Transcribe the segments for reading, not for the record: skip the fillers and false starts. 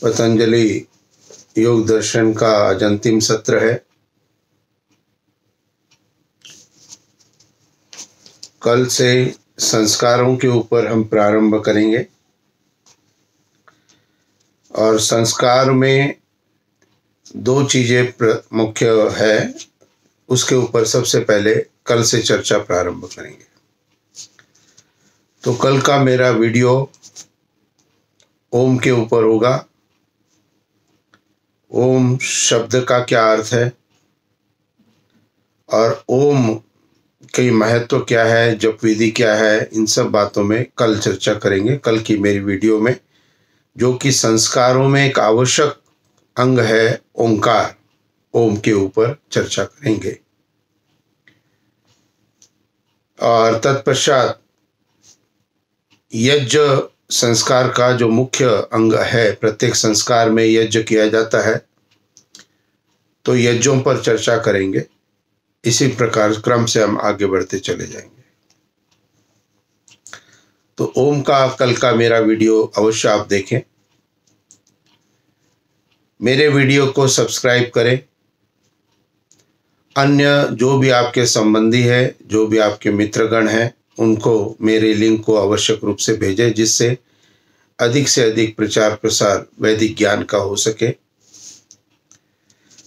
पतंजलि योग दर्शन का आज अंतिम सत्र है। कल से संस्कारों के ऊपर हम प्रारंभ करेंगे और संस्कार में दो चीज़ें मुख्य है, उसके ऊपर सबसे पहले कल से चर्चा प्रारंभ करेंगे। तो कल का मेरा वीडियो ओम के ऊपर होगा। ओम शब्द का क्या अर्थ है और ओम की महत्व क्या है, जप विधि क्या है, इन सब बातों में कल चर्चा करेंगे। कल की मेरी वीडियो में, जो कि संस्कारों में एक आवश्यक अंग है, ओंकार, ओम के ऊपर चर्चा करेंगे। और तत्पश्चात यज्ञ संस्कार का जो मुख्य अंग है, प्रत्येक संस्कार में यज्ञ किया जाता है, तो यज्ञों पर चर्चा करेंगे। इसी प्रकार क्रम से हम आगे बढ़ते चले जाएंगे। तो ओम का कल का मेरा वीडियो अवश्य आप देखें। मेरे वीडियो को सब्सक्राइब करें। अन्य जो भी आपके संबंधी है, जो भी आपके मित्रगण हैं, उनको मेरे लिंक को आवश्यक रूप से भेजें, जिससे अधिक से अधिक प्रचार प्रसार वैदिक ज्ञान का हो सके।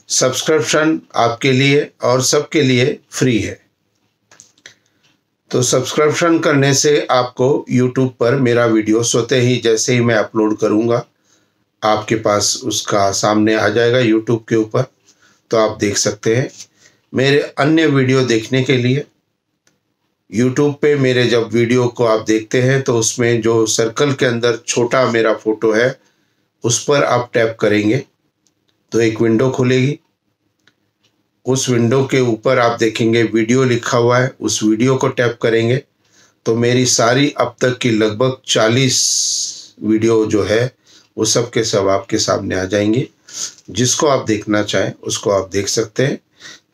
सब्सक्रिप्शन आपके लिए और सबके लिए फ्री है। तो सब्सक्रिप्शन करने से आपको YouTube पर मेरा वीडियो स्वतः ही, जैसे ही मैं अपलोड करूंगा, आपके पास उसका सामने आ जाएगा YouTube के ऊपर, तो आप देख सकते हैं। मेरे अन्य वीडियो देखने के लिए YouTube पे मेरे जब वीडियो को आप देखते हैं तो उसमें जो सर्कल के अंदर छोटा मेरा फोटो है, उस पर आप टैप करेंगे तो एक विंडो खुलेगी। उस विंडो के ऊपर आप देखेंगे वीडियो लिखा हुआ है, उस वीडियो को टैप करेंगे तो मेरी सारी अब तक की लगभग 40 वीडियो जो है वो सब के सब आपके सामने आ जाएंगे। जिसको आप देखना चाहें उसको आप देख सकते हैं।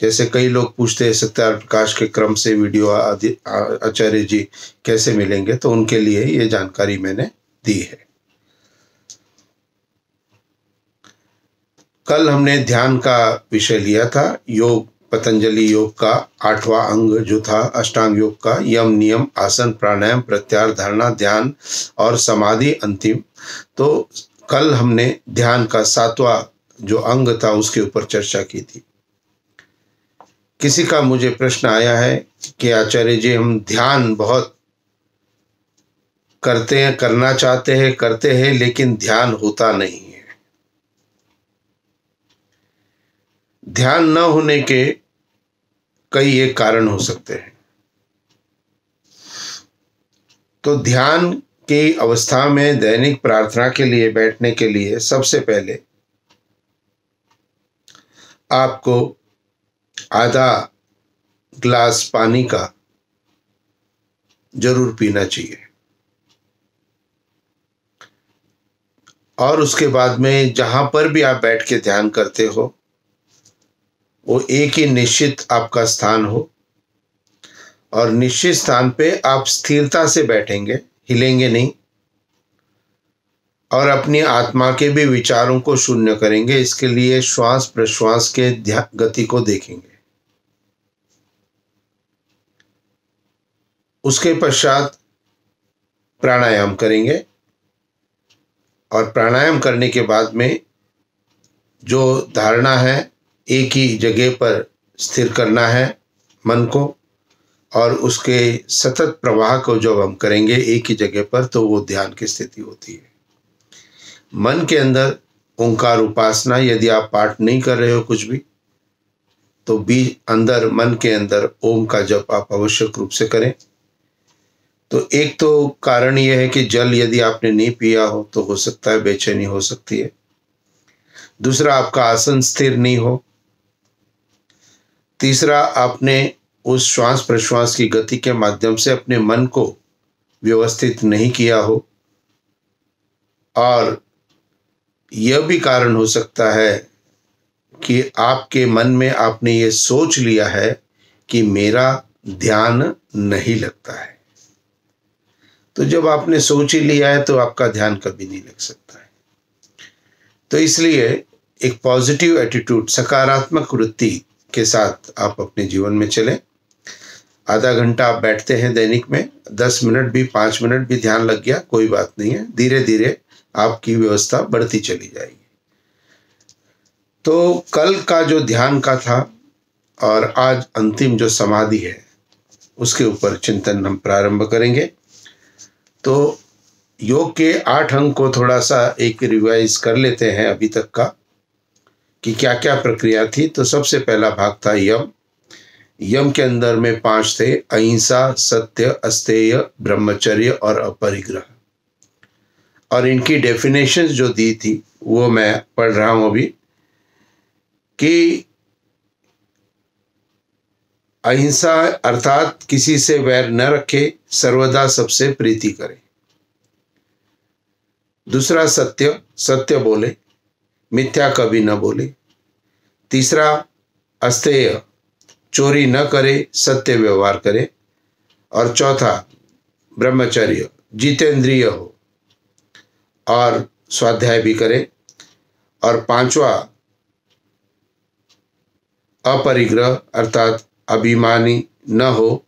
जैसे कई लोग पूछते हैं सत्यार्थ प्रकाश के क्रम से वीडियो आचार्य जी कैसे मिलेंगे, तो उनके लिए ये जानकारी मैंने दी है। कल हमने ध्यान का विषय लिया था। योग, पतंजलि योग का 8वां अंग जो था अष्टांग योग का, यम, नियम, आसन, प्राणायाम, प्रत्याहार, धारणा, ध्यान और समाधि अंतिम। तो कल हमने ध्यान का 7वां जो अंग था उसके ऊपर चर्चा की थी। किसी का मुझे प्रश्न आया है कि आचार्य जी, हम ध्यान बहुत करते हैं, करना चाहते हैं, करते हैं, लेकिन ध्यान होता नहीं है। ध्यान न होने के कई एक कारण हो सकते हैं। तो ध्यान की अवस्था में दैनिक प्रार्थना के लिए बैठने के लिए सबसे पहले आपको आधा ग्लास पानी का जरूर पीना चाहिए। और उसके बाद में जहां पर भी आप बैठ के ध्यान करते हो, वो एक ही निश्चित आपका स्थान हो और निश्चित स्थान पे आप स्थिरता से बैठेंगे, हिलेंगे नहीं, और अपनी आत्मा के भी विचारों को शून्य करेंगे। इसके लिए श्वास प्रश्वास के गति को देखेंगे। उसके पश्चात प्राणायाम करेंगे और प्राणायाम करने के बाद में जो धारणा है, एक ही जगह पर स्थिर करना है मन को, और उसके सतत प्रवाह को जब हम करेंगे एक ही जगह पर, तो वो ध्यान की स्थिति होती है। मन के अंदर ओंकार उपासना, यदि आप पाठ नहीं कर रहे हो कुछ भी, तो भी अंदर मन के अंदर ओम का जप आप आवश्यक रूप से करें। तो एक तो कारण यह है कि जल यदि आपने नहीं पिया हो तो हो सकता है बेचैनी हो सकती है। दूसरा, आपका आसन स्थिर नहीं हो। तीसरा, आपने उस श्वास प्रश्वास की गति के माध्यम से अपने मन को व्यवस्थित नहीं किया हो। और यह भी कारण हो सकता है कि आपके मन में आपने ये सोच लिया है कि मेरा ध्यान नहीं लगता है। तो जब आपने सोच ही लिया है तो आपका ध्यान कभी नहीं लग सकता है। तो इसलिए एक पॉजिटिव एटीट्यूड, सकारात्मक वृत्ति के साथ आप अपने जीवन में चलें। आधा घंटा आप बैठते हैं दैनिक में, 10 मिनट भी, 5 मिनट भी ध्यान लग गया कोई बात नहीं है, धीरे धीरे आपकी व्यवस्था बढ़ती चली जाएगी। तो कल का जो ध्यान का था और आज अंतिम जो समाधि है उसके ऊपर चिंतन हम प्रारंभ करेंगे। तो योग के 8 अंग को थोड़ा सा एक रिवाइज कर लेते हैं अभी तक का, कि क्या क्या प्रक्रिया थी। तो सबसे पहला भाग था यम। यम के अंदर में 5 थे: अहिंसा, सत्य, अस्तेय, ब्रह्मचर्य और अपरिग्रह। और इनकी डेफिनेशंस जो दी थी वो मैं पढ़ रहा हूं अभी, कि अहिंसा अर्थात किसी से वैर न रखे, सर्वदा सबसे प्रीति करे। दूसरा सत्य, सत्य बोले, मिथ्या कभी न बोले। तीसरा अस्तेय, चोरी न करे, सत्य व्यवहार करे। और चौथा ब्रह्मचर्य, जितेंद्रिय हो और स्वाध्याय भी करे। और 5वां अपरिग्रह अर्थात अभिमानी न हो,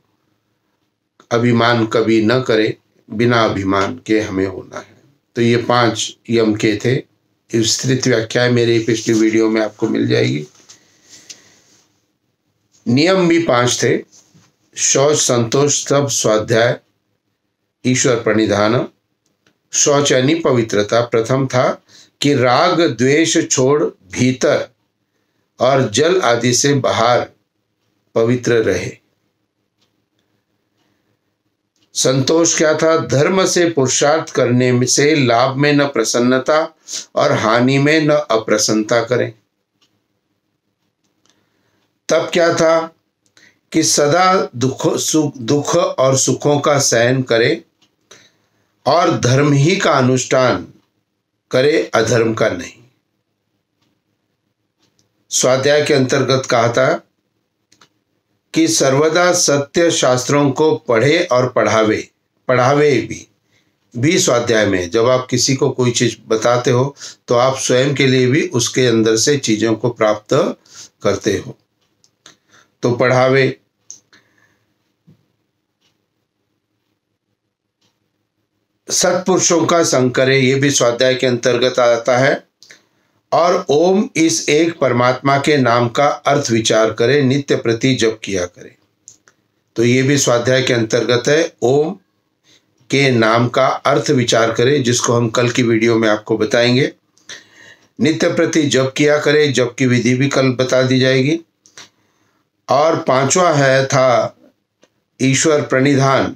अभिमान कभी न करे, बिना अभिमान के हमें होना है। तो ये 5 यम के थे। विस्तृत व्याख्या मेरे पिछली वीडियो में आपको मिल जाएगी। नियम भी 5 थे: शौच, संतोष, तप, स्वाध्याय, ईश्वर प्रणिधान। शौच यानी पवित्रता। प्रथम था कि राग द्वेष छोड़ भीतर और जल आदि से बाहर पवित्र रहे। संतोष क्या था? धर्म से पुरुषार्थ करने से लाभ में न प्रसन्नता और हानि में न अप्रसन्नता करें। तब क्या था? कि सदा दुख और सुखों का सहन करे और धर्म ही का अनुष्ठान करे, अधर्म का नहीं। स्वाध्याय के अंतर्गत कहा था कि सर्वदा सत्य शास्त्रों को पढ़े और पढ़ावे भी स्वाध्याय में। जब आप किसी को कोई चीज बताते हो तो आप स्वयं के लिए भी उसके अंदर से चीजों को प्राप्त करते हो, तो पढ़ावे। सत्पुरुषों का संग करे, ये भी स्वाध्याय के अंतर्गत आता है। और ओम इस एक परमात्मा के नाम का अर्थ विचार करे, नित्य प्रति जप किया करे, तो ये भी स्वाध्याय के अंतर्गत है। ओम के नाम का अर्थ विचार करे, जिसको हम कल की वीडियो में आपको बताएंगे। नित्य प्रति जप किया करे, जप की विधि भी कल बता दी जाएगी। और 5वां था ईश्वर प्रणिधान,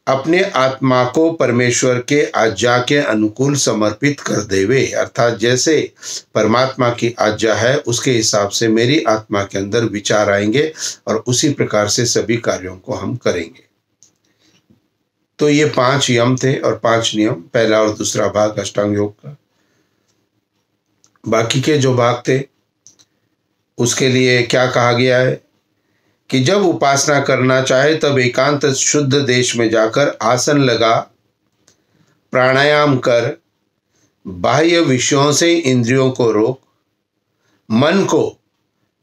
अपने आत्मा को परमेश्वर के आज्ञा के अनुकूल समर्पित कर देवे। अर्थात जैसे परमात्मा की आज्ञा है उसके हिसाब से मेरी आत्मा के अंदर विचार आएंगे और उसी प्रकार से सभी कार्यों को हम करेंगे। तो ये 5 यम थे और 5 नियम, पहला और दूसरा भाग अष्टांग योग का। बाकी के जो भाग थे उसके लिए क्या कहा गया है कि जब उपासना करना चाहे तब एकांत शुद्ध देश में जाकर आसन लगा, प्राणायाम कर, बाह्य विषयों से इंद्रियों को रोक, मन को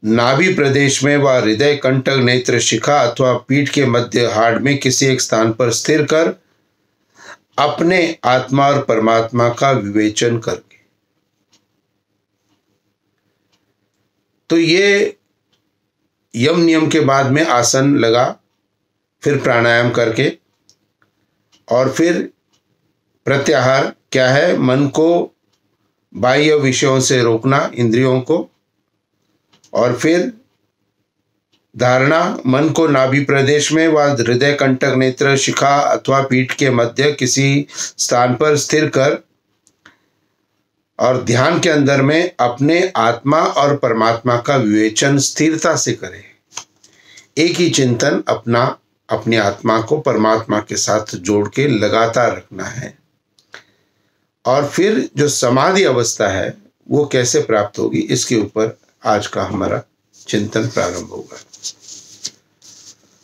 नाभि प्रदेश में व हृदय, कंटक, नेत्र, शिखा अथवा पीठ के मध्य हाड़ में किसी एक स्थान पर स्थिर कर अपने आत्मा और परमात्मा का विवेचन करके। तो ये यम नियम के बाद में आसन लगा, फिर प्राणायाम करके, और फिर प्रत्याहार क्या है? मन को बाह्य विषयों से रोकना, इंद्रियों को। और फिर धारणा, मन को नाभि प्रदेश में व हृदय, कंटक, नेत्र, शिखा अथवा पीठ के मध्य किसी स्थान पर स्थिर कर, और ध्यान के अंदर में अपने आत्मा और परमात्मा का विवेचन स्थिरता से करें। एक ही चिंतन अपनी आत्मा को परमात्मा के साथ जोड़ के लगातार रखना है। और फिर जो समाधि अवस्था है वो कैसे प्राप्त होगी, इसके ऊपर आज का हमारा चिंतन प्रारंभ होगा।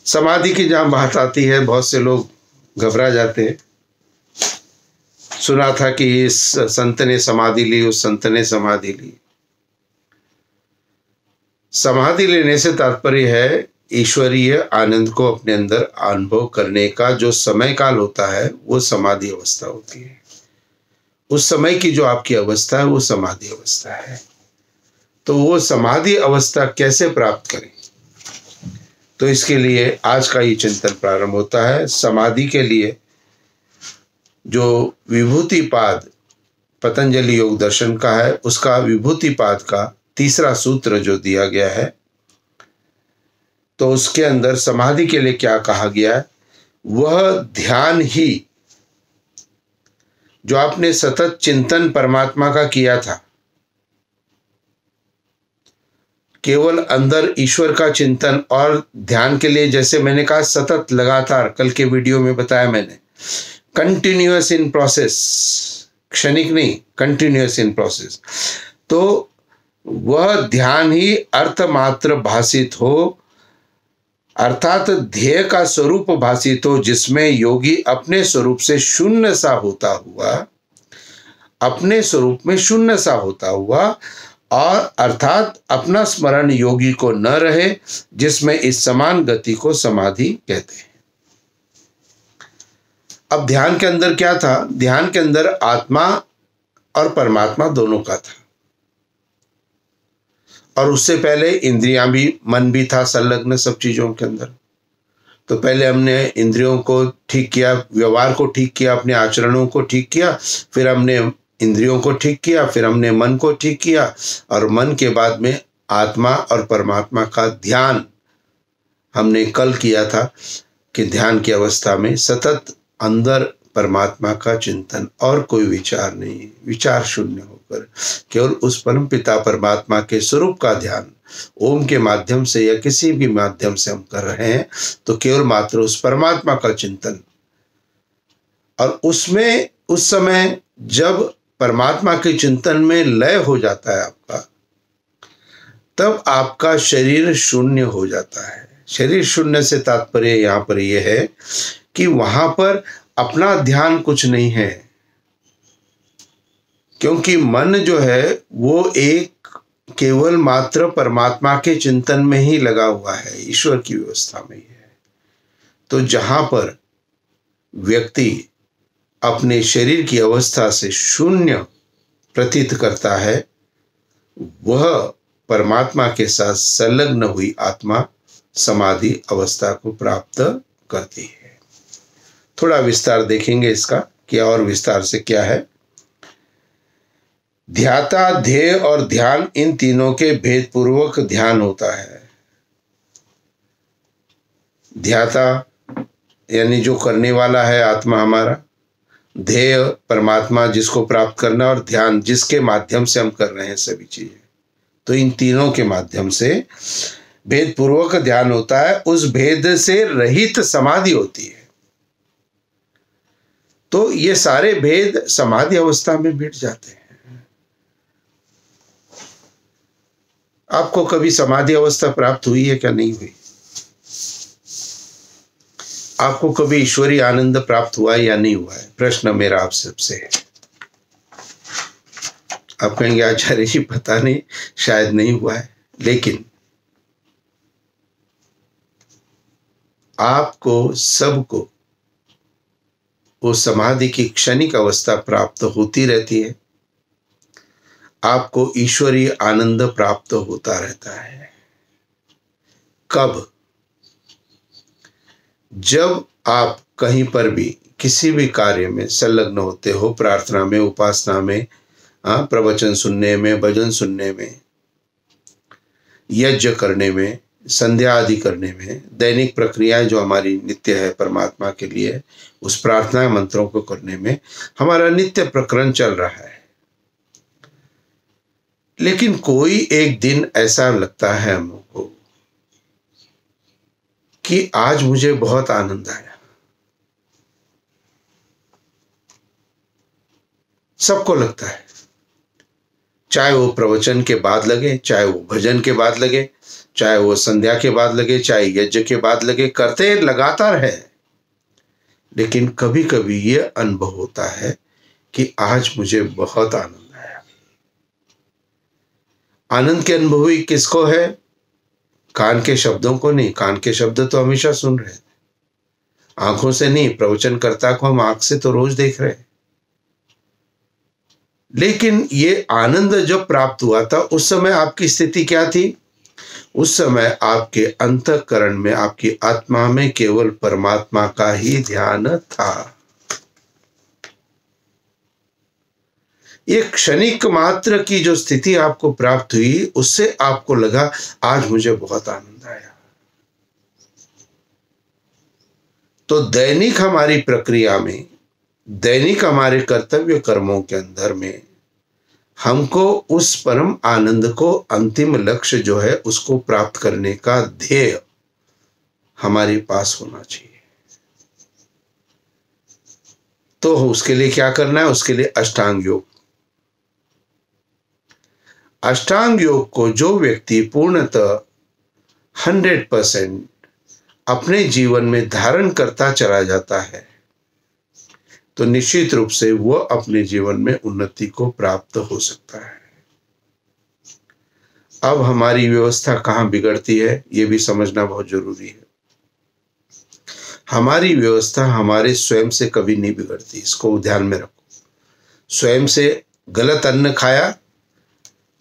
समाधि की जहाँ बात आती है बहुत से लोग घबरा जाते हैं, सुना था कि इस संत ने समाधि ली, उस संत ने समाधि ली। समाधि लेने से तात्पर्य है ईश्वरीय आनंद को अपने अंदर अनुभव करने का जो समय काल होता है वो समाधि अवस्था होती है। उस समय की जो आपकी अवस्था है वो समाधि अवस्था है। तो वो समाधि अवस्था कैसे प्राप्त करें, तो इसके लिए आज का ये चिंतन प्रारंभ होता है। समाधि के लिए जो विभूतिपाद पतंजलि योग दर्शन का है, उसका विभूतिपाद का तीसरा सूत्र जो दिया गया है, तो उसके अंदर समाधि के लिए क्या कहा गया है, वह ध्यान ही जो आपने सतत चिंतन परमात्मा का किया था, केवल अंदर ईश्वर का चिंतन, और ध्यान के लिए जैसे मैंने कहा सतत लगातार, कल के वीडियो में बताया मैंने, कंटिन्यूअस इन प्रोसेस, क्षणिक नहीं, कंटिन्यूअस इन प्रोसेस। तो वह ध्यान ही अर्थ मात्र भासित हो, अर्थात ध्येय का स्वरूप भासित हो, जिसमें योगी अपने स्वरूप से शून्य सा होता हुआ, अपने स्वरूप में शून्य सा होता हुआ, और अर्थात अपना स्मरण योगी को न रहे, जिसमें इस समान गति को समाधि कहते हैं। अब ध्यान के अंदर क्या था, ध्यान के अंदर आत्मा और परमात्मा दोनों का था, और उससे पहले इंद्रियां भी, मन भी था संलग्न सब चीजों के अंदर। तो पहले हमने इंद्रियों को ठीक किया, व्यवहार को ठीक किया, अपने आचरणों को ठीक किया, फिर हमने इंद्रियों को ठीक किया, फिर हमने मन को ठीक किया, और मन के बाद में आत्मा और परमात्मा का ध्यान हमने कल किया था कि ध्यान की अवस्था में सतत अंदर परमात्मा का चिंतन और कोई विचार नहीं, विचार शून्य होकर केवल उस परम पिता परमात्मा के स्वरूप का ध्यान ओम के माध्यम से या किसी भी माध्यम से हम कर रहे हैं, तो केवल मात्र उस परमात्मा का चिंतन। और उसमें उस समय जब परमात्मा के चिंतन में लय हो जाता है आपका, तब आपका शरीर शून्य हो जाता है। शरीर शून्य से तात्पर्य यहाँ पर यह है कि वहां पर अपना ध्यान कुछ नहीं है, क्योंकि मन जो है वो एक केवल मात्र परमात्मा के चिंतन में ही लगा हुआ है, ईश्वर की व्यवस्था में ही है। तो जहां पर व्यक्ति अपने शरीर की अवस्था से शून्य प्रतीत करता है, वह परमात्मा के साथ संलग्न हुई आत्मा समाधि अवस्था को प्राप्त करती है। थोड़ा विस्तार देखेंगे इसका, क्या और विस्तार से क्या है। ध्याता, ध्येय और ध्यान, इन तीनों के भेद पूर्वक ध्यान होता है। ध्याता यानी जो करने वाला है आत्मा हमारा, ध्येय परमात्मा जिसको प्राप्त करना, और ध्यान जिसके माध्यम से हम कर रहे हैं सभी चीजें। तो इन तीनों के माध्यम से भेद पूर्वक ध्यान होता है, उस भेद से रहित समाधि होती है। तो ये सारे भेद समाधि अवस्था में मिट जाते हैं। आपको कभी समाधि अवस्था प्राप्त हुई है क्या? नहीं हुई। आपको कभी ईश्वरीय आनंद प्राप्त हुआ है या नहीं हुआ है? प्रश्न मेरा आप सबसे है। आप कहेंगे आचार्य जी पता नहीं, शायद नहीं हुआ है, लेकिन आपको सबको वो समाधि की क्षणिक अवस्था प्राप्त होती रहती है, आपको ईश्वरीय आनंद प्राप्त होता रहता है। कब? जब आप कहीं पर भी किसी भी कार्य में संलग्न होते हो, प्रार्थना में, उपासना में, प्रवचन सुनने में, भजन सुनने में, यज्ञ करने में, संध्या आदि करने में, दैनिक प्रक्रियाएं जो हमारी नित्य है परमात्मा के लिए, उस प्रार्थना मंत्रों को करने में हमारा नित्य प्रकरण चल रहा है। लेकिन कोई एक दिन ऐसा लगता है हमको कि आज मुझे बहुत आनंद आया। सबको लगता है, चाहे वो प्रवचन के बाद लगे, चाहे वो भजन के बाद लगे, चाहे वो संध्या के बाद लगे, चाहे यज्ञ के बाद लगे, करते लगातार है। लेकिन कभी कभी ये अनुभव होता है कि आज मुझे बहुत आनंद आया। आनंद की अनुभूति किसको है? कान के शब्दों को नहीं, कान के शब्द तो हमेशा सुन रहे हैं, आंखों से नहीं, प्रवचनकर्ता को हम आंख से तो रोज देख रहे हैं, लेकिन ये आनंद जब प्राप्त हुआ था उस समय आपकी स्थिति क्या थी? उस समय आपके अंतःकरण में, आपकी आत्मा में केवल परमात्मा का ही ध्यान था। ये क्षणिक मात्र की जो स्थिति आपको प्राप्त हुई, उससे आपको लगा आज मुझे बहुत आनंद आया। तो दैनिक हमारी प्रक्रिया में, ध्यनिक हमारे कर्तव्य कर्मों के अंदर में हमको उस परम आनंद को, अंतिम लक्ष्य जो है उसको प्राप्त करने का ध्येय हमारे पास होना चाहिए। तो उसके लिए क्या करना है? उसके लिए अष्टांग योग। अष्टांग योग को जो व्यक्ति पूर्णतः 100% अपने जीवन में धारण करता चला जाता है, तो निश्चित रूप से वो अपने जीवन में उन्नति को प्राप्त हो सकता है। अब हमारी व्यवस्था कहाँ बिगड़ती है, ये भी समझना बहुत जरूरी है। हमारी व्यवस्था हमारे स्वयं से कभी नहीं बिगड़ती, इसको ध्यान में रखो। स्वयं से गलत अन्न खाया,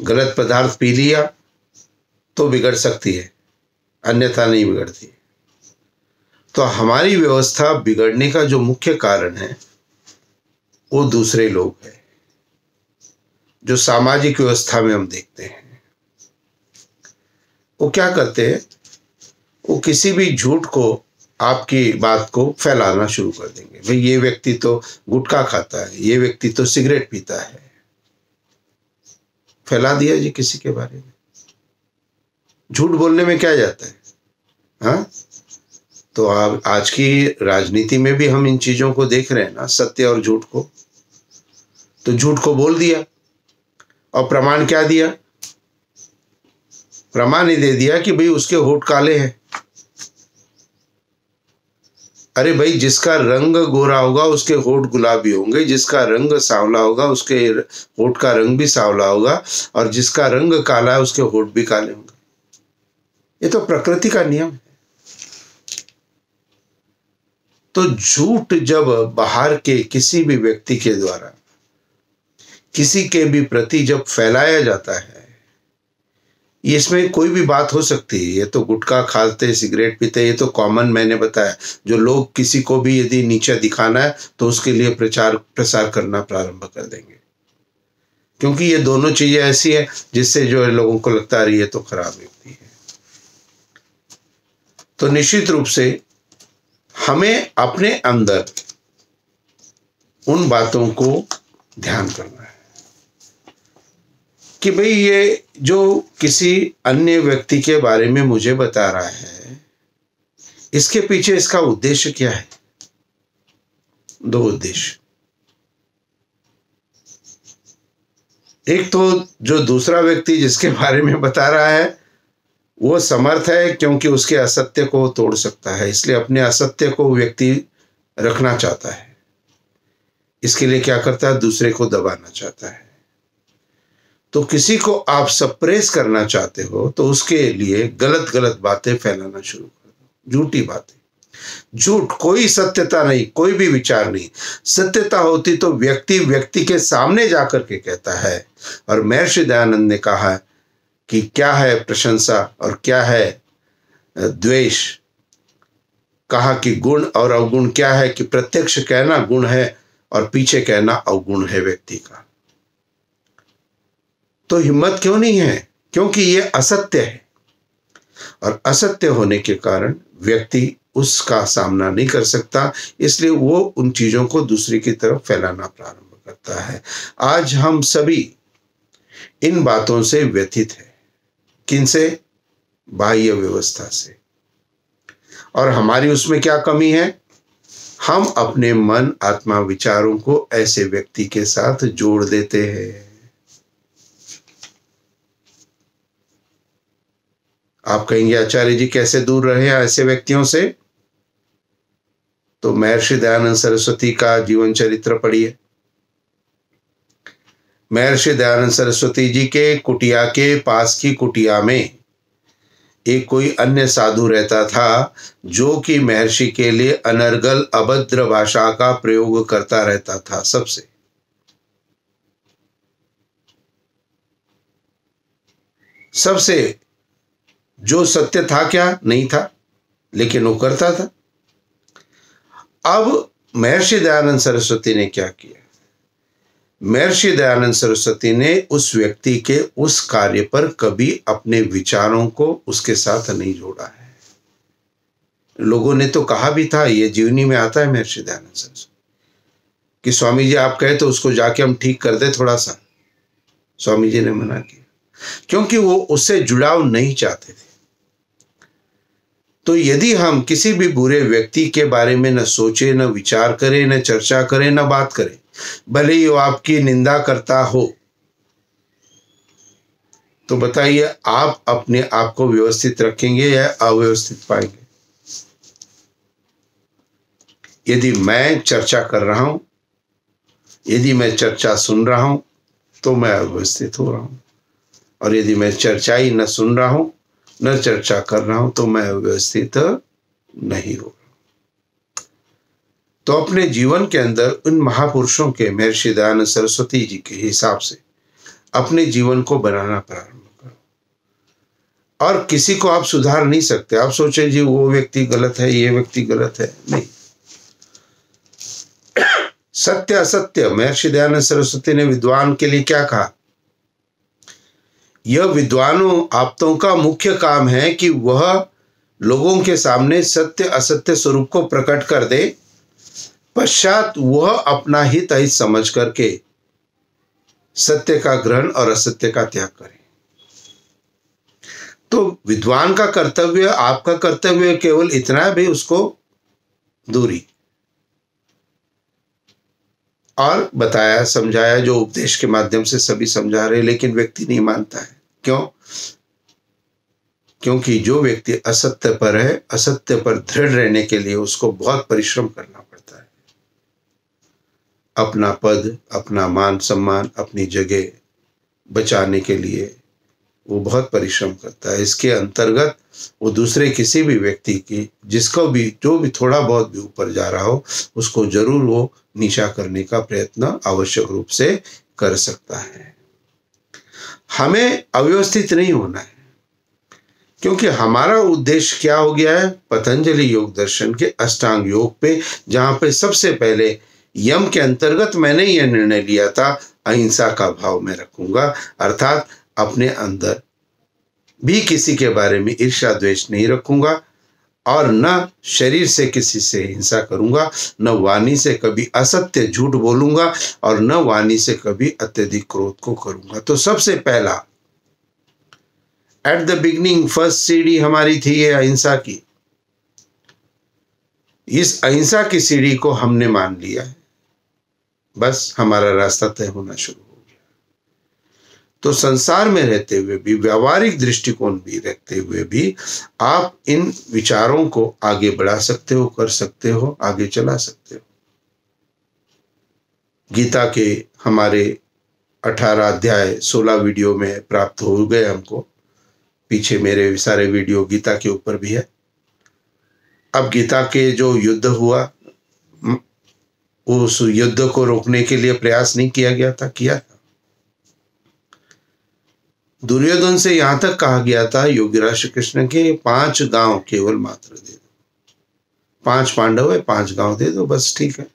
गलत पदार्थ पी लिया तो बिगड़ सकती है, अन्यथा नहीं बिगड़ती। तो हमारी व्यवस्था बिगड़ने का जो मुख्य कारण है वो दूसरे लोग हैं, जो सामाजिक व्यवस्था में हम देखते हैं। वो क्या करते हैं? वो किसी भी झूठ को, आपकी बात को फैलाना शुरू कर देंगे। भाई ये व्यक्ति तो गुटखा खाता है, ये व्यक्ति तो सिगरेट पीता है, फैला दिया जी किसी के बारे में। झूठ बोलने में क्या जाता है? हाँ, तो आज की राजनीति में भी हम इन चीजों को देख रहे हैं ना, सत्य और झूठ को। तो झूठ को बोल दिया और प्रमाण क्या दिया? प्रमाण ही दे दिया कि भाई उसके होठ काले हैं। अरे भाई, जिसका रंग गोरा होगा उसके होठ गुलाबी होंगे, जिसका रंग सांवला होगा उसके होठ का रंग भी सांवला होगा, और जिसका रंग काला है उसके होठ भी काले होंगे। ये तो प्रकृति का नियम है। तो झूठ जब बाहर के किसी भी व्यक्ति के द्वारा किसी के भी प्रति जब फैलाया जाता है, इसमें कोई भी बात हो सकती है। ये तो गुटखा खाते, सिगरेट पीते, ये तो कॉमन, मैंने बताया। जो लोग किसी को भी यदि नीचा दिखाना है तो उसके लिए प्रचार प्रसार करना प्रारंभ कर देंगे, क्योंकि ये दोनों चीजें ऐसी है जिससे जो लोगों को लगता है ये तो खराब व्यक्ति है। तो निश्चित रूप से हमें अपने अंदर उन बातों को ध्यान करना है कि भाई ये जो किसी अन्य व्यक्ति के बारे में मुझे बता रहा है, इसके पीछे इसका उद्देश्य क्या है? दो उद्देश्य। एक तो जो दूसरा व्यक्ति जिसके बारे में बता रहा है वो समर्थ है, क्योंकि उसके असत्य को तोड़ सकता है, इसलिए अपने असत्य को व्यक्ति रखना चाहता है। इसके लिए क्या करता है? दूसरे को दबाना चाहता है। तो किसी को आप सप्रेस करना चाहते हो तो उसके लिए गलत गलत बातें फैलाना शुरू कर दो, झूठी बातें। झूठ, कोई सत्यता नहीं, कोई भी विचार नहीं। सत्यता होती तो व्यक्ति व्यक्ति के सामने जाकर के कहता है। और महर्षि दयानंद ने कहा कि क्या है प्रशंसा और क्या है द्वेष। कहा कि गुण और अवगुण क्या है, कि प्रत्यक्ष कहना गुण है और पीछे कहना अवगुण है व्यक्ति का। तो हिम्मत क्यों नहीं है? क्योंकि ये असत्य है, और असत्य होने के कारण व्यक्ति उसका सामना नहीं कर सकता, इसलिए वो उन चीजों को दूसरे की तरफ फैलाना प्रारंभ करता है। आज हम सभी इन बातों से व्यथित हैं। किनसे? बाह्य व्यवस्था से। और हमारी उसमें क्या कमी है? हम अपने मन, आत्मा, विचारों को ऐसे व्यक्ति के साथ जोड़ देते हैं। आप कहेंगे आचार्य जी कैसे दूर रहे ऐसे व्यक्तियों से? तो महर्षि दयानंद सरस्वती का जीवन चरित्र पढ़िए। महर्षि दयानंद सरस्वती जी के कुटिया के पास की कुटिया में एक कोई अन्य साधु रहता था जो कि महर्षि के लिए अनर्गल अभद्र भाषा का प्रयोग करता रहता था। सबसे जो सत्य था क्या नहीं था, लेकिन वो करता था। अब महर्षि दयानंद सरस्वती ने क्या किया? महर्षि दयानंद सरस्वती ने उस व्यक्ति के उस कार्य पर कभी अपने विचारों को उसके साथ नहीं जोड़ा है। लोगों ने तो कहा भी था, ये जीवनी में आता है महर्षि दयानंद सरस्वती, कि स्वामी जी आप कहे तो उसको जाके हम ठीक कर दे थोड़ा सा। स्वामी जी ने मना किया, क्योंकि वो उससे जुड़ाव नहीं चाहते थे। तो यदि हम किसी भी बुरे व्यक्ति के बारे में न सोचे, न विचार करें, न चर्चा करें, न बात करें, भले ही वो आपकी निंदा करता हो, तो बताइए आप अपने आप को व्यवस्थित रखेंगे या अव्यवस्थित पाएंगे? यदि मैं चर्चा कर रहा हूं, यदि मैं चर्चा सुन रहा हूं, तो मैं अव्यवस्थित हो रहा हूं। और यदि मैं चर्चा ही न सुन रहा हूं, न चर्चा कर रहा हूं, तो मैं अव्यवस्थित नहीं हो रहा। तो अपने जीवन के अंदर उन महापुरुषों के, महर्षि दयानंद सरस्वती जी के हिसाब से अपने जीवन को बनाना प्रारंभ करो। और किसी को आप सुधार नहीं सकते। आप सोचें जी वो व्यक्ति गलत है, ये व्यक्ति गलत है, नहीं। सत्य असत्य, महर्षि दयानंद सरस्वती ने विद्वान के लिए क्या कहा? यह विद्वानों आप्तों का मुख्य काम है कि वह लोगों के सामने सत्य असत्य स्वरूप को प्रकट कर दे, पश्चात वह अपना हित हित समझ करके सत्य का ग्रहण और असत्य का त्याग करे। तो विद्वान का कर्तव्य, आपका कर्तव्य केवल इतना है भाई, उसको दूरी और बताया समझाया, जो उपदेश के माध्यम से सभी समझा रहे, लेकिन व्यक्ति नहीं मानता है। क्यों? क्योंकि जो व्यक्ति असत्य पर है, असत्य पर दृढ़ रहने के लिए उसको बहुत परिश्रम करना पड़ता है। अपना पद, अपना मान सम्मान, अपनी जगह बचाने के लिए वो बहुत परिश्रम करता है। इसके अंतर्गत वो दूसरे किसी भी व्यक्ति की, जिसको भी, जो भी थोड़ा बहुत भी ऊपर जा रहा हो, उसको जरूर वो नीचा करने का प्रयत्न आवश्यक रूप से कर सकता है। हमें अव्यवस्थित नहीं होना है, क्योंकि हमारा उद्देश्य क्या हो गया है? पतंजलि योग दर्शन के अष्टांग योग पे, जहां पे सबसे पहले यम के अंतर्गत मैंने यह निर्णय लिया था, अहिंसा का भाव मैं रखूंगा, अर्थात अपने अंदर भी किसी के बारे में ईर्ष्या द्वेष नहीं रखूंगा, और न शरीर से किसी से हिंसा करूंगा, न वाणी से कभी असत्य झूठ बोलूंगा, और न वाणी से कभी अत्यधिक क्रोध को करूंगा। तो सबसे पहला, एट द बिगिनिंग, फर्स्ट सीढ़ी हमारी थी ये अहिंसा की। इस अहिंसा की सीढ़ी को हमने मान लिया है, बस हमारा रास्ता तय होना शुरू हो गया। तो संसार में रहते हुए भी, व्यावहारिक दृष्टिकोण भी रखते हुए भी, आप इन विचारों को आगे बढ़ा सकते हो, कर सकते हो, आगे चला सकते हो। गीता के हमारे 18 अध्याय 16 वीडियो में प्राप्त हो गए हमको। पीछे मेरे सारे वीडियो गीता के ऊपर भी है। अब गीता के जो युद्ध हुआ, उस युद्ध को रोकने के लिए प्रयास नहीं किया गया था, किया था। दुर्योधन से यहां तक कहा गया था योगीराज श्री कृष्ण के 5 गांव केवल मात्र दे दो, 5 पांडव है, 5 गांव दे दो, बस ठीक है।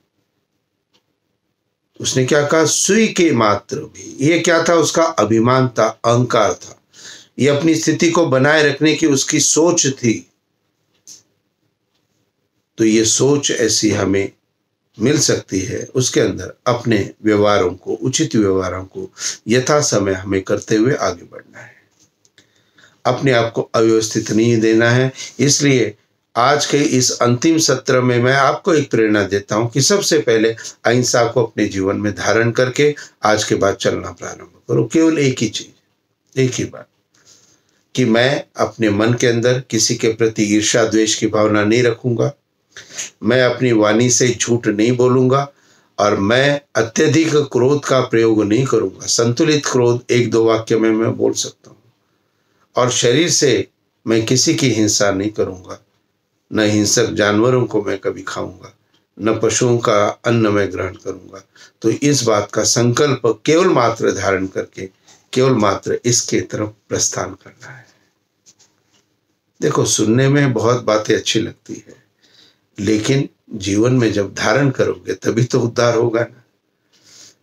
उसने क्या कहा? सुई के मात्र भी। ये क्या था? उसका अभिमान था, अहंकार था, ये अपनी स्थिति को बनाए रखने की उसकी सोच थी। तो ये सोच ऐसी हमें मिल सकती है, उसके अंदर अपने व्यवहारों को, उचित व्यवहारों को यथा समय हमें करते हुए आगे बढ़ना है। अपने आप को अव्यवस्थित नहीं देना है। इसलिए आज के इस अंतिम सत्र में मैं आपको एक प्रेरणा देता हूं कि सबसे पहले अहिंसा को अपने जीवन में धारण करके आज के बाद चलना प्रारंभ करो। केवल एक ही चीज, एक ही बात, कि मैं अपने मन के अंदर किसी के प्रति ईर्ष्या द्वेष की भावना नहीं रखूंगा, मैं अपनी वाणी से झूठ नहीं बोलूंगा, और मैं अत्यधिक क्रोध का प्रयोग नहीं करूँगा। संतुलित क्रोध 1-2 वाक्य में मैं बोल सकता हूँ। और शरीर से मैं किसी की हिंसा नहीं करूँगा, न हिंसक जानवरों को मैं कभी खाऊंगा, न पशुओं का अन्न मैं ग्रहण करूंगा। तो इस बात का संकल्प केवल मात्र धारण करके केवल मात्र इसके तरफ प्रस्थान करना है। देखो, सुनने में बहुत बातें अच्छी लगती है, लेकिन जीवन में जब धारण करोगे तभी तो उद्धार होगा ना।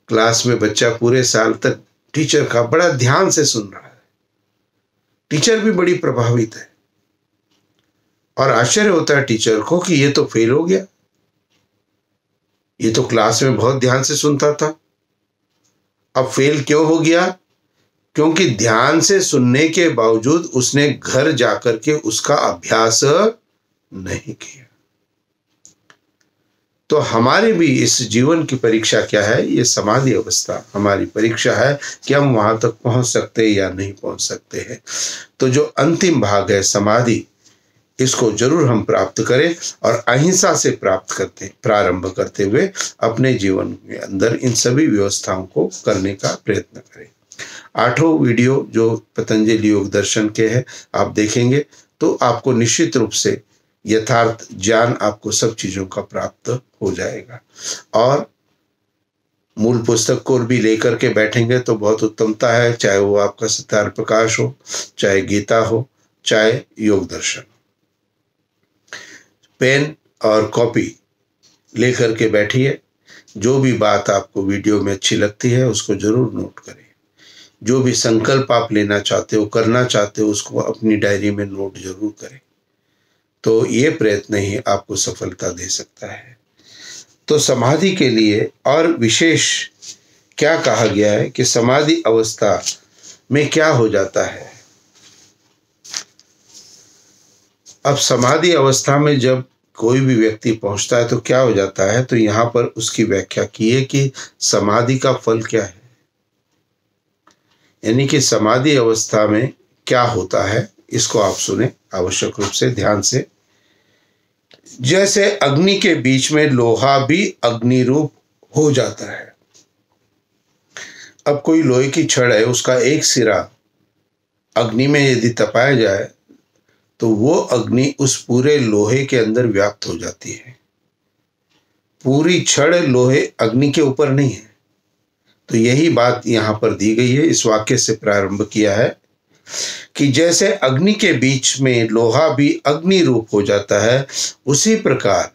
क्लास में बच्चा पूरे साल तक टीचर का बड़ा ध्यान से सुन रहा है, टीचर भी बड़ी प्रभावित है, और आश्चर्य होता है टीचर को कि ये तो फेल हो गया, ये तो क्लास में बहुत ध्यान से सुनता था, अब फेल क्यों हो गया? क्योंकि ध्यान से सुनने के बावजूद उसने घर जाकर के उसका अभ्यास नहीं किया। तो हमारे भी इस जीवन की परीक्षा क्या है? ये समाधि अवस्था हमारी परीक्षा है कि हम वहां तक पहुंच सकते हैं या नहीं पहुंच सकते हैं। तो जो अंतिम भाग है समाधि, इसको जरूर हम प्राप्त करें और अहिंसा से प्रारंभ करते हुए अपने जीवन के अंदर इन सभी व्यवस्थाओं को करने का प्रयत्न करें। 8 वीडियो जो पतंजलि योग दर्शन के हैं आप देखेंगे तो आपको निश्चित रूप से यथार्थ ज्ञान आपको सब चीजों का प्राप्त हो जाएगा। और मूल पुस्तक को भी लेकर के बैठेंगे तो बहुत उत्तमता है, चाहे वो आपका सत्यार्थ प्रकाश हो, चाहे गीता हो, चाहे योग दर्शन। पेन और कॉपी लेकर के बैठिए, जो भी बात आपको वीडियो में अच्छी लगती है उसको जरूर नोट करें। जो भी संकल्प आप लेना चाहते हो, करना चाहते हो, उसको अपनी डायरी में नोट जरूर करें। तो ये प्रयत्न ही आपको सफलता दे सकता है। तो समाधि के लिए और विशेष क्या कहा गया है कि समाधि अवस्था में क्या हो जाता है। अब समाधि अवस्था में जब कोई भी व्यक्ति पहुंचता है तो क्या हो जाता है, तो यहाँ पर उसकी व्याख्या की है कि समाधि का फल क्या है, यानी कि समाधि अवस्था में क्या होता है। इसको आप सुने आवश्यक रूप से ध्यान से। जैसे अग्नि के बीच में लोहा भी अग्नि रूप हो जाता है। अब कोई लोहे की छड़ है, उसका एक सिरा अग्नि में यदि तपाया जाए तो वो अग्नि उस पूरे लोहे के अंदर व्याप्त हो जाती है। पूरी छड़ लोहे अग्नि के ऊपर नहीं है। तो यही बात यहाँ पर दी गई है, इस वाक्य से प्रारंभ किया है कि जैसे अग्नि के बीच में लोहा भी अग्नि रूप हो जाता है, उसी प्रकार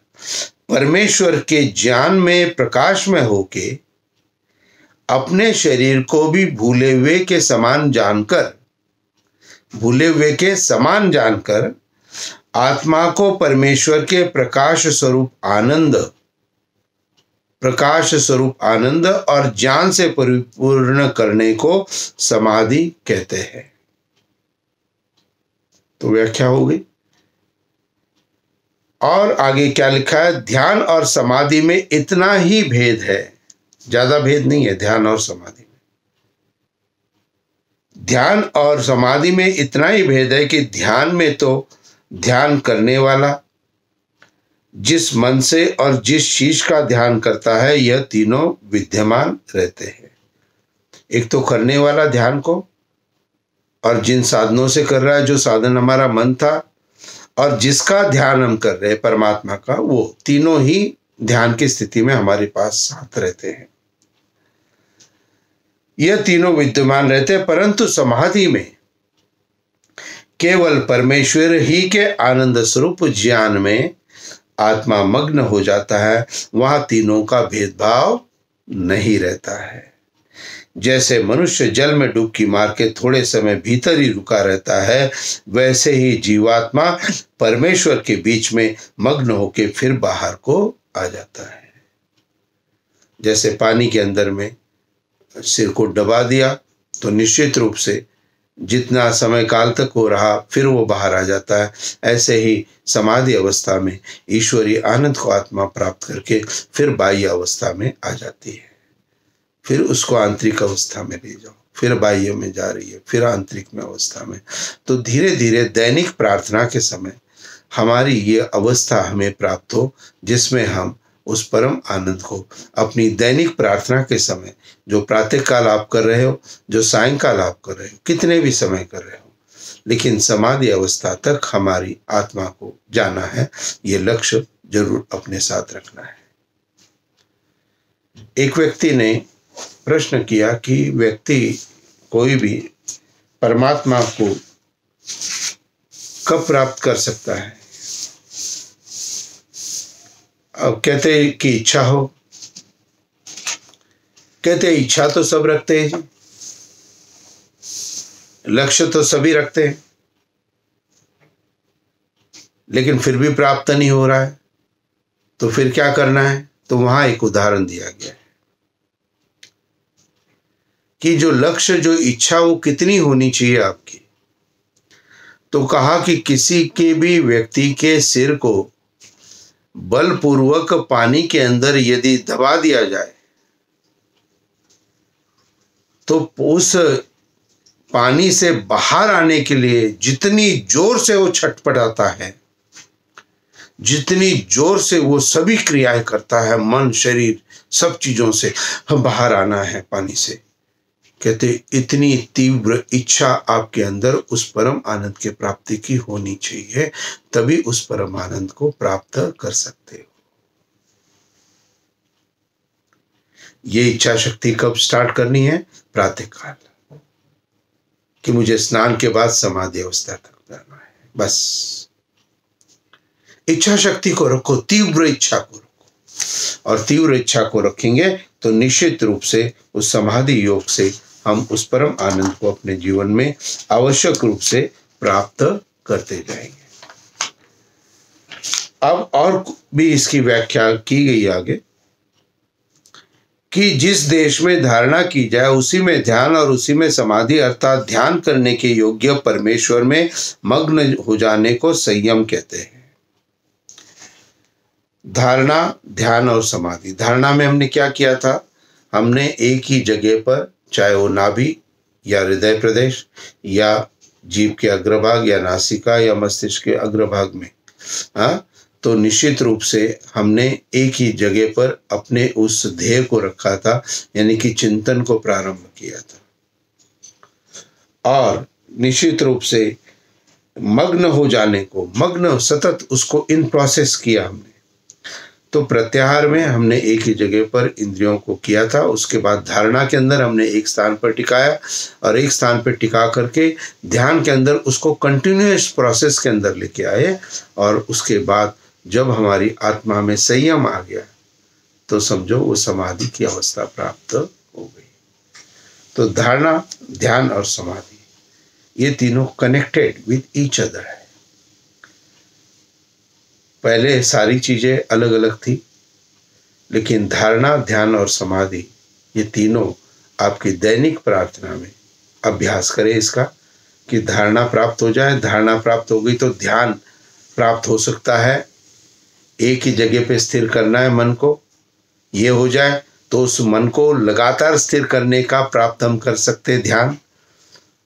परमेश्वर के ज्ञान में प्रकाश में होके अपने शरीर को भी भूले हुए के समान जानकर आत्मा को परमेश्वर के प्रकाश स्वरूप आनंद और ज्ञान से परिपूर्ण करने को समाधि कहते हैं। तो व्याख्या हो गई। और आगे क्या लिखा है, ध्यान और समाधि में इतना ही भेद है, ज्यादा भेद नहीं है ध्यान और समाधि में। ध्यान और समाधि में इतना ही भेद है कि ध्यान में तो ध्यान करने वाला जिस मन से और जिस चीज का ध्यान करता है, यह तीनों विद्यमान रहते हैं। एक तो करने वाला ध्यान को, और जिन साधनों से कर रहा है, जो साधन हमारा मन था, और जिसका ध्यान हम कर रहे हैं परमात्मा का, वो तीनों ही ध्यान की स्थिति में हमारे पास साथ रहते हैं। यह तीनों विद्यमान रहते हैं, परंतु समाधि में केवल परमेश्वर ही के आनंद स्वरूप ज्ञान में आत्मा मग्न हो जाता है। वहां तीनों का भेदभाव नहीं रहता है। जैसे मनुष्य जल में डुबकी मार के थोड़े समय भीतर ही रुका रहता है, वैसे ही जीवात्मा परमेश्वर के बीच में मग्न होके फिर बाहर को आ जाता है। जैसे पानी के अंदर में सिर को डुबा दिया तो निश्चित रूप से जितना समय काल तक हो रहा फिर वो बाहर आ जाता है। ऐसे ही समाधि अवस्था में ईश्वरीय आनंद को आत्मा प्राप्त करके फिर बाह्य अवस्था में आ जाती है। फिर उसको आंतरिक अवस्था में ले जाओ, फिर बाह्य में जा रही है, फिर आंतरिक में अवस्था में। तो धीरे धीरे दैनिक प्रार्थना के समय हमारी ये अवस्था हमें प्राप्त हो, जिसमें हम उस परम आनंद को अपनी दैनिक प्रार्थना के समय, जो प्रातःकाल आप कर रहे हो, जो सायंकाल आप कर रहे हो, कितने भी समय कर रहे हो, लेकिन समाधि अवस्था तक हमारी आत्मा को जाना है। ये लक्ष्य जरूर अपने साथ रखना है। एक व्यक्ति ने प्रश्न किया कि व्यक्ति कोई भी परमात्मा को कब प्राप्त कर सकता है? अब कहते हैं कि इच्छा हो। कहते हैं इच्छा तो सब रखते हैं जी, लक्ष्य तो सभी रखते हैं, लेकिन फिर भी प्राप्त नहीं हो रहा है, तो फिर क्या करना है? तो वहां एक उदाहरण दिया गया है कि जो लक्ष्य, जो इच्छा, वो कितनी होनी चाहिए आपकी। तो कहा कि किसी के भी व्यक्ति के सिर को बलपूर्वक पानी के अंदर यदि दबा दिया जाए तो उस पानी से बाहर आने के लिए जितनी जोर से वो छटपटाता है, जितनी जोर से वो सभी क्रियाएं करता है, मन, शरीर, सब चीजों से हम बाहर आना है पानी से, कहते इतनी तीव्र इच्छा आपके अंदर उस परम आनंद के प्राप्ति की होनी चाहिए, तभी उस परम आनंद को प्राप्त कर सकते हो। ये इच्छा शक्ति कब स्टार्ट करनी है? प्रातःकाल, कि मुझे स्नान के बाद समाधि अवस्था तक जाना है। बस इच्छा शक्ति को रखो, तीव्र इच्छा को रखो, और तीव्र इच्छा को रखेंगे तो निश्चित रूप से उस समाधि योग से हम उस परम आनंद को अपने जीवन में आवश्यक रूप से प्राप्त करते जाएंगे। अब और भी इसकी व्याख्या की गई आगे कि जिस देश में धारणा की जाए उसी में ध्यान और उसी में समाधि अर्थात ध्यान करने के योग्य परमेश्वर में मग्न हो जाने को संयम कहते हैं। धारणा, ध्यान और समाधि। धारणा में हमने क्या किया था? हमने एक ही जगह पर, चाहे वो नाभि या हृदय प्रदेश या जीभ के अग्रभाग या नासिका या मस्तिष्क के अग्रभाग में, तो निश्चित रूप से हमने एक ही जगह पर अपने उस ध्येय को रखा था, यानी कि चिंतन को प्रारंभ किया था, और निश्चित रूप से मग्न हो जाने को, मग्न सतत उसको इन प्रोसेस किया हमने। तो प्रत्याहार में हमने एक ही जगह पर इंद्रियों को किया था, उसके बाद धारणा के अंदर हमने एक स्थान पर टिकाया, और एक स्थान पर टिका करके ध्यान के अंदर उसको कंटिन्यूअस प्रोसेस के अंदर लेके आए, और उसके बाद जब हमारी आत्मा में संयम आ गया तो समझो वो समाधि की अवस्था प्राप्त हो गई। तो धारणा, ध्यान और समाधि, ये तीनों कनेक्टेड विद ईच अदर है। पहले सारी चीजें अलग अलग थी, लेकिन धारणा, ध्यान और समाधि, ये तीनों आपकी दैनिक प्रार्थना में अभ्यास करें इसका, कि धारणा प्राप्त हो जाए। धारणा प्राप्त हो गई तो ध्यान प्राप्त हो सकता है, एक ही जगह पे स्थिर करना है मन को, ये हो जाए तो उस मन को लगातार स्थिर करने का प्राप्त हम कर सकते हैं ध्यान,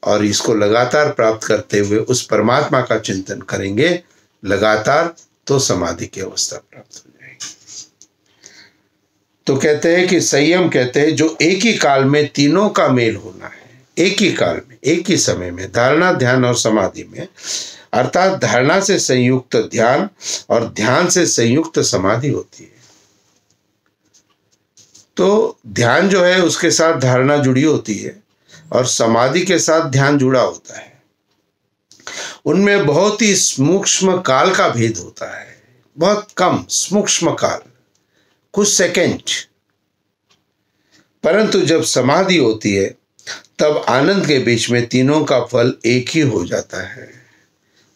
और इसको लगातार प्राप्त करते हुए उस परमात्मा का चिंतन करेंगे लगातार, तो समाधि की अवस्था प्राप्त हो जाएगी। तो कहते हैं कि संयम कहते हैं जो एक ही काल में तीनों का मेल होना है, एक ही काल में, एक ही समय में, धारणा, ध्यान और समाधि में, अर्थात धारणा से संयुक्त ध्यान और ध्यान से संयुक्त समाधि होती है। तो ध्यान जो है उसके साथ धारणा जुड़ी होती है, और समाधि के साथ ध्यान जुड़ा होता है। उनमें बहुत ही सूक्ष्म काल का भेद होता है, बहुत कम सूक्ष्म काल, कुछ सेकंड। परंतु जब समाधि होती है तब आनंद के बीच में तीनों का फल एक ही हो जाता है,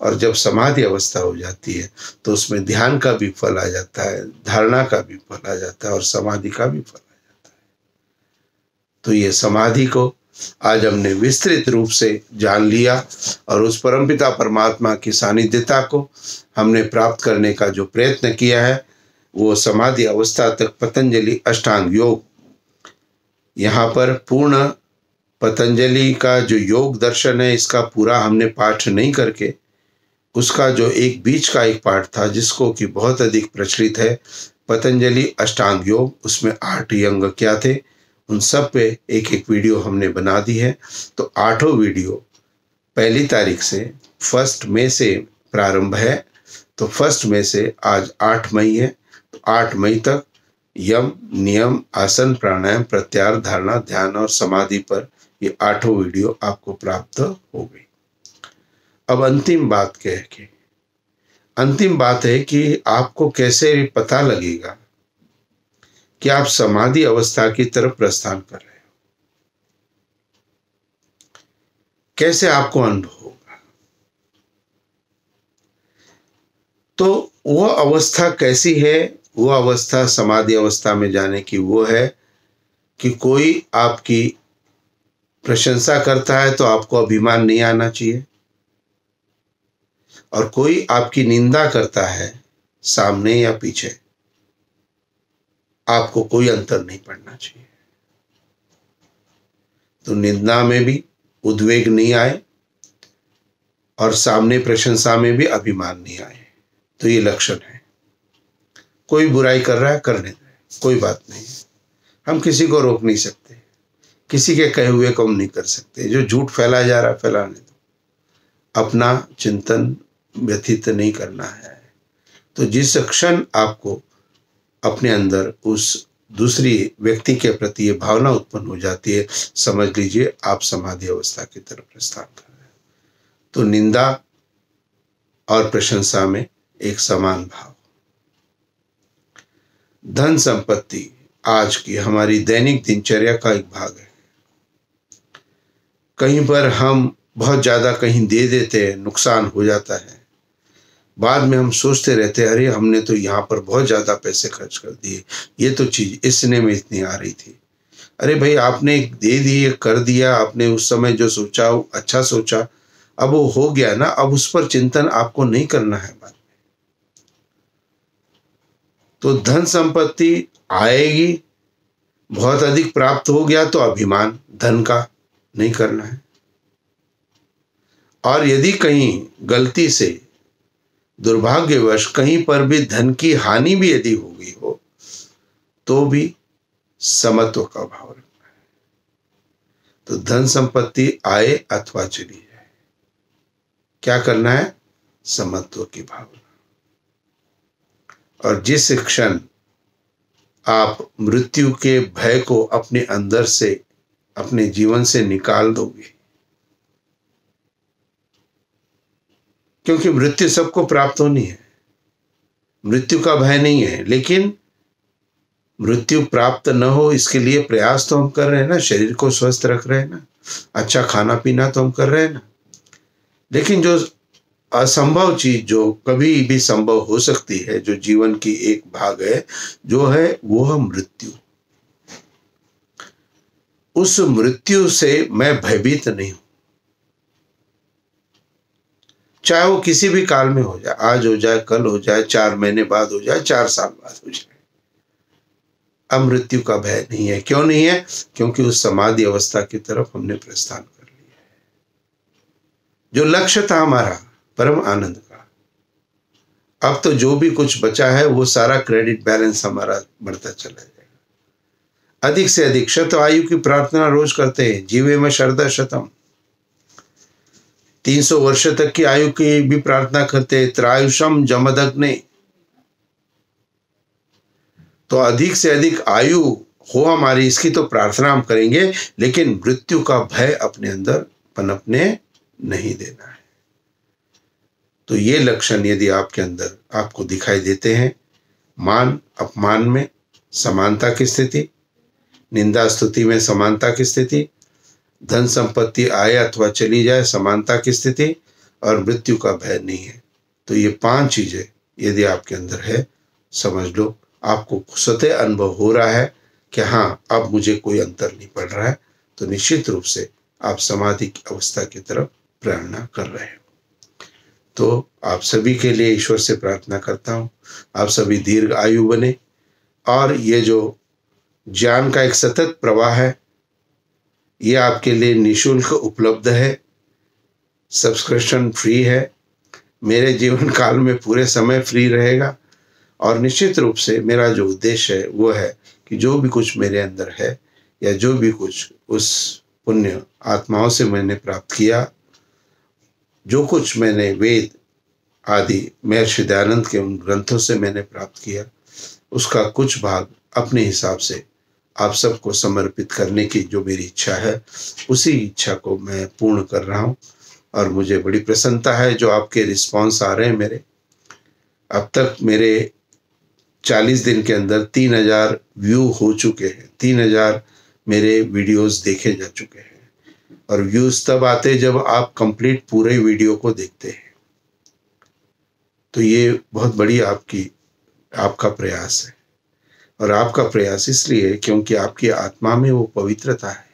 और जब समाधि अवस्था हो जाती है तो उसमें ध्यान का भी फल आ जाता है, धारणा का भी फल आ जाता है, और समाधि का भी फल आ जाता है। तो ये समाधि को आज हमने विस्तृत रूप से जान लिया, और उस परमपिता परमात्मा की सानिध्यता को हमने प्राप्त करने का जो प्रयत्न किया है, वो समाधि अवस्था तक पतंजलि अष्टांग योग, यहाँ पर पूर्ण पतंजलि का जो योग दर्शन है इसका पूरा हमने पाठ नहीं करके, उसका जो एक बीच का एक पाठ था जिसको कि बहुत अधिक प्रचलित है, पतंजलि अष्टांग योग, उसमें 8 ही अंग क्या थे, उन सब पे एक एक वीडियो हमने बना दी है। तो 8 वीडियो 1 तारीख से 1 मई से प्रारंभ है। तो 1 मई से आज 8 मई है, तो 8 मई तक यम, नियम, आसन, प्राणायाम, प्रत्याहार, धारणा, ध्यान और समाधि पर ये 8 वीडियो आपको प्राप्त हो गई। अब अंतिम बात क्या है कि अंतिम बात है कि आपको कैसे पता लगेगा कि आप समाधि अवस्था की तरफ प्रस्थान कर रहे हो, कैसे आपको अनुभव होगा। तो वो अवस्था कैसी है, वो अवस्था समाधि अवस्था में जाने की वो है कि कोई आपकी प्रशंसा करता है तो आपको अभिमान नहीं आना चाहिए, और कोई आपकी निंदा करता है सामने या पीछे, आपको कोई अंतर नहीं पड़ना चाहिए। तो निंदा में भी उद्वेग नहीं आए और सामने प्रशंसा में भी अभिमान नहीं आए। तो ये लक्षण है। कोई बुराई कर रहा है, करने दे, कोई बात नहीं। हम किसी को रोक नहीं सकते, किसी के कहे हुए को हम नहीं कर सकते। जो झूठ फैलाया जा रहा है फैलाने दो, अपना चिंतन व्यतीत नहीं करना है। तो जिस क्षण आपको अपने अंदर उस दूसरी व्यक्ति के प्रति ये भावना उत्पन्न हो जाती है, समझ लीजिए आप समाधि अवस्था की तरफ प्रस्थान कर रहे हैं। तो निंदा और प्रशंसा में एक समान भाव। धन संपत्ति आज की हमारी दैनिक दिनचर्या का एक भाग है। कहीं पर हम बहुत ज्यादा कहीं दे देते हैं, नुकसान हो जाता है। बाद में हम सोचते रहते हैं, अरे हमने तो यहाँ पर बहुत ज्यादा पैसे खर्च कर दिए, ये तो चीज इसने में इतनी आ रही थी। अरे भाई, आपने दे दिए, कर दिया, आपने उस समय जो सोचा अच्छा सोचा, अब वो हो गया ना, अब उस पर चिंतन आपको नहीं करना है बाद में। तो धन संपत्ति आएगी, बहुत अधिक प्राप्त हो गया तो अभिमान धन का नहीं करना है। और यदि कहीं गलती से दुर्भाग्यवश कहीं पर भी धन की हानि भी यदि हो गई हो, तो भी समत्व का भाव रखना है। तो धन संपत्ति आए अथवा चली जाए, क्या करना है, समत्व की भावना। और जिस क्षण आप मृत्यु के भय को अपने अंदर से, अपने जीवन से निकाल दोगे, क्योंकि मृत्यु सबको प्राप्त होनी है, मृत्यु का भय नहीं है, लेकिन मृत्यु प्राप्त न हो इसके लिए प्रयास तो हम कर रहे हैं ना, शरीर को स्वस्थ रख रहे हैं ना, अच्छा खाना पीना तो हम कर रहे हैं ना। लेकिन जो असंभव चीज जो कभी भी संभव हो सकती है, जो जीवन की एक भाग है, जो है वो है मृत्यु। उस मृत्यु से मैं भयभीत नहीं हूं, चाहे वो किसी भी काल में हो जाए, आज हो जाए, कल हो जाए, 4 महीने बाद हो जाए, 4 साल बाद हो जाए। अब मृत्यु का भय नहीं है। क्यों नहीं है? क्योंकि उस समाधि अवस्था की तरफ हमने प्रस्थान कर लिया है। जो लक्ष्य था हमारा परम आनंद का, अब तो जो भी कुछ बचा है वो सारा क्रेडिट बैलेंस हमारा बढ़ता चला जाएगा। अधिक से अधिक शत आयु की प्रार्थना रोज करते हैं, जीवे में शरदा शतम, 300 वर्ष तक की आयु की भी प्रार्थना करते हैं, त्रायुषम जमदग्ने। तो अधिक से अधिक आयु हो हमारी, इसकी तो प्रार्थना हम करेंगे, लेकिन मृत्यु का भय अपने अंदर पनपने नहीं देना है। तो ये लक्षण यदि आपके अंदर आपको दिखाई देते हैं, मान अपमान में समानता की स्थिति, निंदा स्तुति में समानता की स्थिति, धन संपत्ति आए अथवा चली जाए समानता की स्थिति, और मृत्यु का भय नहीं है, तो ये 5 चीजें यदि आपके अंदर है, समझ लो आपको स्वतः अनुभव हो रहा है कि हाँ, अब मुझे कोई अंतर नहीं पड़ रहा है, तो निश्चित रूप से आप समाधि की अवस्था की तरफ प्रेरणा कर रहे हो। तो आप सभी के लिए ईश्वर से प्रार्थना करता हूँ, आप सभी दीर्घ आयु बने, और ये जो ज्ञान का एक सतत प्रवाह है, ये आपके लिए निःशुल्क उपलब्ध है, सब्सक्रिप्शन फ्री है, मेरे जीवन काल में पूरे समय फ्री रहेगा। और निश्चित रूप से मेरा जो उद्देश्य है वो है कि जो भी कुछ मेरे अंदर है या जो भी कुछ उस पुण्य आत्माओं से मैंने प्राप्त किया, जो कुछ मैंने वेद आदि महर्षि दयानंद के उन ग्रंथों से मैंने प्राप्त किया, उसका कुछ भाग अपने हिसाब से आप सबको समर्पित करने की जो मेरी इच्छा है, उसी इच्छा को मैं पूर्ण कर रहा हूँ। और मुझे बड़ी प्रसन्नता है जो आपके रिस्पांस आ रहे हैं मेरे। अब तक मेरे 40 दिन के अंदर 3000 व्यू हो चुके हैं, 3000 मेरे वीडियोस देखे जा चुके हैं। और व्यूज तब आते जब आप कंप्लीट पूरे वीडियो को देखते हैं। तो ये बहुत बड़ी आपका प्रयास है। और आपका प्रयास इसलिए क्योंकि आपकी आत्मा में वो पवित्रता है।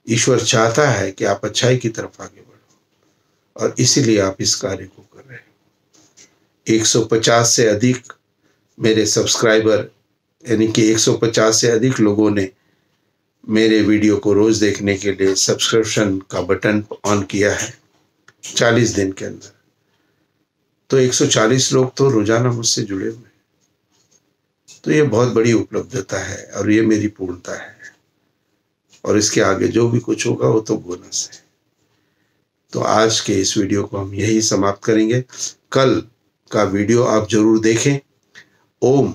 ईश्वर चाहता है कि आप अच्छाई की तरफ आगे बढ़ो और इसीलिए आप इस कार्य को कर रहे हैं। 150 से अधिक मेरे सब्सक्राइबर, यानी कि 150 से अधिक लोगों ने मेरे वीडियो को रोज देखने के लिए सब्सक्रिप्शन का बटन ऑन किया है 40 दिन के अंदर। तो 140 लोग तो रोजाना मुझसे जुड़े हुए हैं। तो ये बहुत बड़ी उपलब्धता है और ये मेरी पूर्णता है। और इसके आगे जो भी कुछ होगा वो तो बोनस है। तो आज के इस वीडियो को हम यही समाप्त करेंगे। कल का वीडियो आप जरूर देखें। ओम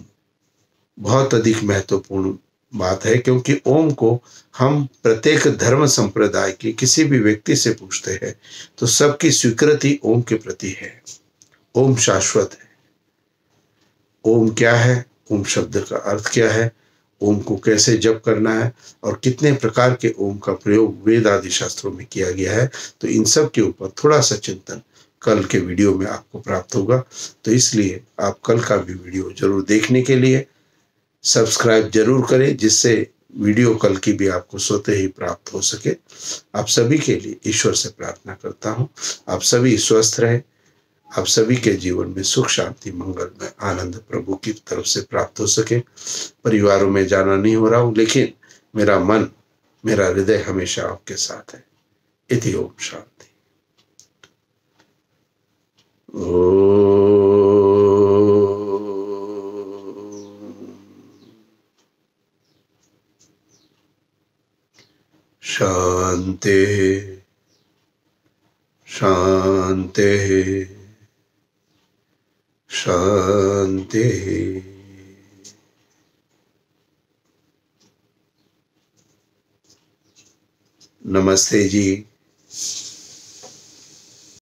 बहुत अधिक महत्वपूर्ण बात है, क्योंकि ओम को हम प्रत्येक धर्म संप्रदाय के किसी भी व्यक्ति से पूछते हैं तो सबकी स्वीकृति ओम के प्रति है। ओम शाश्वत है। ओम क्या है, ओम शब्द का अर्थ क्या है, ओम को कैसे जप करना है और कितने प्रकार के ओम का प्रयोग वेद आदि शास्त्रों में किया गया है, तो इन सब के ऊपर थोड़ा सा चिंतन कल के वीडियो में आपको प्राप्त होगा। तो इसलिए आप कल का भी वीडियो जरूर देखने के लिए सब्सक्राइब जरूर करें, जिससे वीडियो कल की भी आपको स्वतः ही प्राप्त हो सके। आप सभी के लिए ईश्वर से प्रार्थना करता हूँ, आप सभी स्वस्थ रहें, आप सभी के जीवन में सुख शांति मंगल में आनंद प्रभु की तरफ से प्राप्त हो सके। परिवारों में जाना नहीं हो रहा हूँ, लेकिन मेरा मन, मेरा हृदय हमेशा आपके साथ है। इति ओम शांति। शांति शांति शांति। नमस्ते जी।